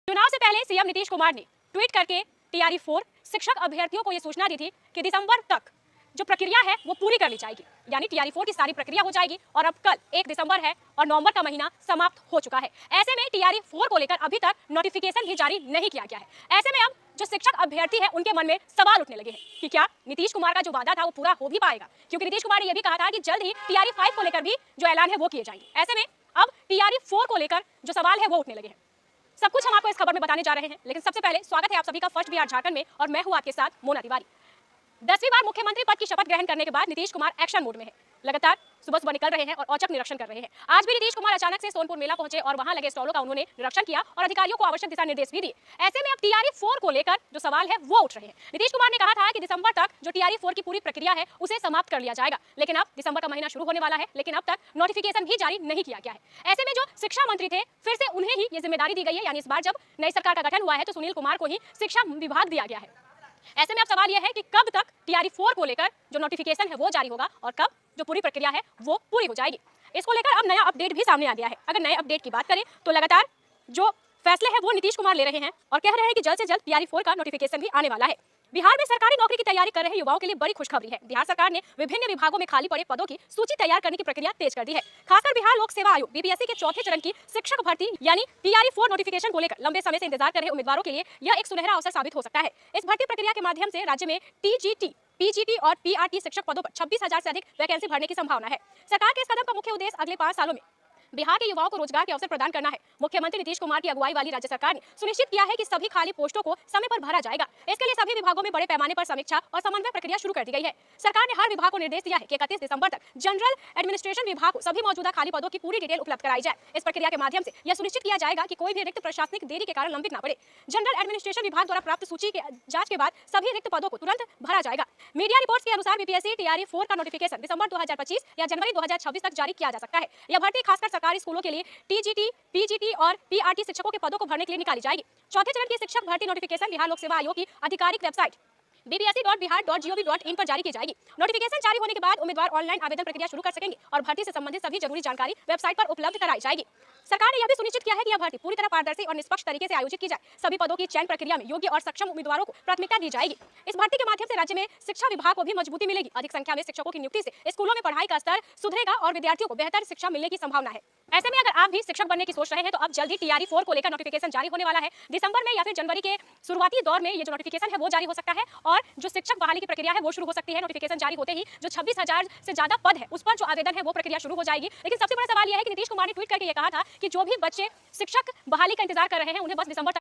चुनाव से पहले सीएम नीतीश कुमार ने ट्वीट करके टीआरई 4 शिक्षक अभ्यर्थियों को यह सूचना दी थी कि दिसंबर तक जो प्रक्रिया है वो पूरी कर ली जाएगी, यानी टीआरई 4 की सारी प्रक्रिया हो जाएगी। और अब कल 1 दिसंबर है और नवंबर का महीना समाप्त हो चुका है। ऐसे में टीआरई 4 को लेकर अभी तक नोटिफिकेशन भी जारी नहीं किया गया है। ऐसे में अब जो शिक्षक अभ्यर्थी है उनके मन में सवाल उठने लगे हैं कि क्या नीतीश कुमार का जो वादा था वो पूरा हो भी पाएगा, क्योंकि नीतीश कुमार ने यह भी कहा था कि जल्द ही टीआरई 5 को लेकर भी जो ऐलान है वो किए जाएंगे। ऐसे में अब टीआरई 4 को लेकर जो सवाल है वो उठने लगे हैं। सब कुछ हम आपको इस खबर में बताने जा रहे हैं, लेकिन सबसे पहले स्वागत है आप सभी का फर्स्ट बिहार झारखंड में और मैं हूं आपके साथ मोना तिवारी। 10वीं बार मुख्यमंत्री पद की शपथ ग्रहण करने के बाद नीतीश कुमार एक्शन मोड में है। लगातार सुबह सुबह निकल रहे हैं और औचक निरीक्षण कर रहे हैं। आज भी नीतीश कुमार अचानक से सोनपुर मेला पहुंचे और वहां लगे स्टॉलों का उन्होंने निरीक्षण किया और अधिकारियों को आवश्यक दिशा निर्देश भी दिए। ऐसे में अब टीआरई 4 को लेकर जो सवाल है वो उठ रहे हैं। नीतीश कुमार ने कहा था कि दिसंबर तक जो टीआरई 4 की पूरी प्रक्रिया है उसे समाप्त कर लिया जाएगा, लेकिन अब दिसंबर का महीना शुरू होने वाला है, लेकिन अब तक नोटिफिकेशन भी जारी नहीं किया गया है। ऐसे में जो शिक्षा मंत्री थे फिर से उन्हें ही ये जिम्मेदारी दी गई है, यानी इस बार जब नई सरकार का गठन हुआ है तो सुनील कुमार को ही शिक्षा विभाग दिया गया है। ऐसे में अब सवाल यह है कि कब तक टीआरई 4 को लेकर जो नोटिफिकेशन है वो जारी होगा और कब जो पूरी प्रक्रिया है वो पूरी हो जाएगी। इसको लेकर अब नया अपडेट भी सामने आ गया है। अगर नए अपडेट की बात करें तो लगातार जो फैसले हैं वो नीतीश कुमार ले रहे हैं और कह रहे हैं कि जल्द से जल्द टीआरई 4 का नोटिफिकेशन भी आने वाला है। बिहार में सरकारी नौकरी की तैयारी कर रहे युवाओं के लिए बड़ी खुशखबरी है। बिहार सरकार ने विभिन्न विभागों में खाली पड़े पदों की सूची तैयार करने की प्रक्रिया तेज कर दी है। खासकर बिहार लोक सेवा आयोग बीपीएससी के चौथे चरण की शिक्षक भर्ती यानी टीआरई 4 नोटिफिकेशन को लेकर लंबे समय से इंतजार कर रहे उम्मीदवारों के लिए यह एक सुनहरा अवसर साबित हो सकता है। इस भर्ती प्रक्रिया के माध्यम से राज्य में टीजीटी, पीजीटी और पीआरटी शिक्षक पदों पर 26,000 से अधिक वैकेंसी भरने की संभावना है। सरकार के इस कदम का मुख्य उद्देश्य अगले 5 सालों में बिहार के युवाओं को रोजगार के अवसर प्रदान करना है। मुख्यमंत्री नीतीश कुमार की अगुवाई वाली राज्य सरकार ने सुनिश्चित किया है कि सभी खाली पोस्टों को समय पर भरा जाएगा। इसके लिए सभी विभागों में बड़े पैमाने पर समीक्षा और समन्वय प्रक्रिया शुरू कर दी गई है। सरकार ने हर विभाग को निर्देश दिया है कि 31 दिसंबर तक जनरल एडमिनिस्ट्रेशन विभाग को सभी मौजूदा खाली पदों की पूरी डिटेल उपलब्ध कराई जाए। इस प्रक्रिया के माध्यम से यह सुनिश्चित किया जाएगा कि कोई भी रिक्त प्रशासनिक देरी के कारण लंबित न पड़े। जनरल एडमिनिस्ट्रेशन विभाग द्वारा प्राप्त सूची के जांच के बाद सभी रिक्त पदों को तुरंत भरा जाएगा। मीडिया रिपोर्ट्स के अनुसार बीपीएससी टीआरई 4 का नोटिफिकेशन दिसंबर 2025 या जनवरी 2026 तक जारी किया जा सकता है। यह भर्ती खासकर सरकारी स्कूलों के लिए टीजीटी, पीजीटी और पीआरटी शिक्षकों के पदों को भरने के लिए निकाली जाएगी। चौथे चरण की शिक्षक भर्ती नोटिफिकेशन बिहार लोक सेवा आयोग की आधिकारिक वेबसाइट bbsc.bihar.gov.in पर जारी की जाएगी। नोटिफिकेशन जारी होने के बाद उम्मीदवार ऑनलाइन आवेदन प्रक्रिया शुरू कर सकेंगे और भर्ती से संबंधित सभी जरूरी जानकारी वेबसाइट पर उपलब्ध कराई जाएगी। सरकार ने यह भी सुनिश्चित किया है कि यह भर्ती पूरी तरह पारदर्शी और निष्पक्ष तरीके से आयोजित की जाए। सभी पदों की चयन प्रक्रिया में योग्य और सक्षम उम्मीदवारों को प्राथमिकता दी जाएगी। इस भर्ती के माध्यम से राज्य में शिक्षा विभाग को भी मजबूती मिलेगी। अधिक संख्या में शिक्षकों की नियुक्ति से स्कूलों में पढ़ाई का स्तर सुधरेगा और विद्यार्थियों को बेहतर शिक्षा मिलने की संभावना है। ऐसे में अगर आप भी शिक्षक बनने की सोच रहे हैं तो अब जल्द ही टीआरई 4 को लेकर नोटिफिकेशन जारी होने वाला है। दिसंबर में या फिर जनवरी के शुरुआती दौर में ये जो नोटिफिकेशन है वो जारी हो सकता है और जो शिक्षक बहाली की प्रक्रिया है वो शुरू हो सकती है। नोटिफिकेशन जारी होते ही जो 26,000 से ज्यादा पद है उस पर जो आवेदन है वो प्रक्रिया शुरू हो जाएगी। लेकिन सबसे बड़ा सवाल यह है कि नीतीश कुमार ने ट्वीट करके ये कहा था कि जो भी बच्चे शिक्षक बहाली का इंतजार कर रहे हैं उन्हें बस दिसंबर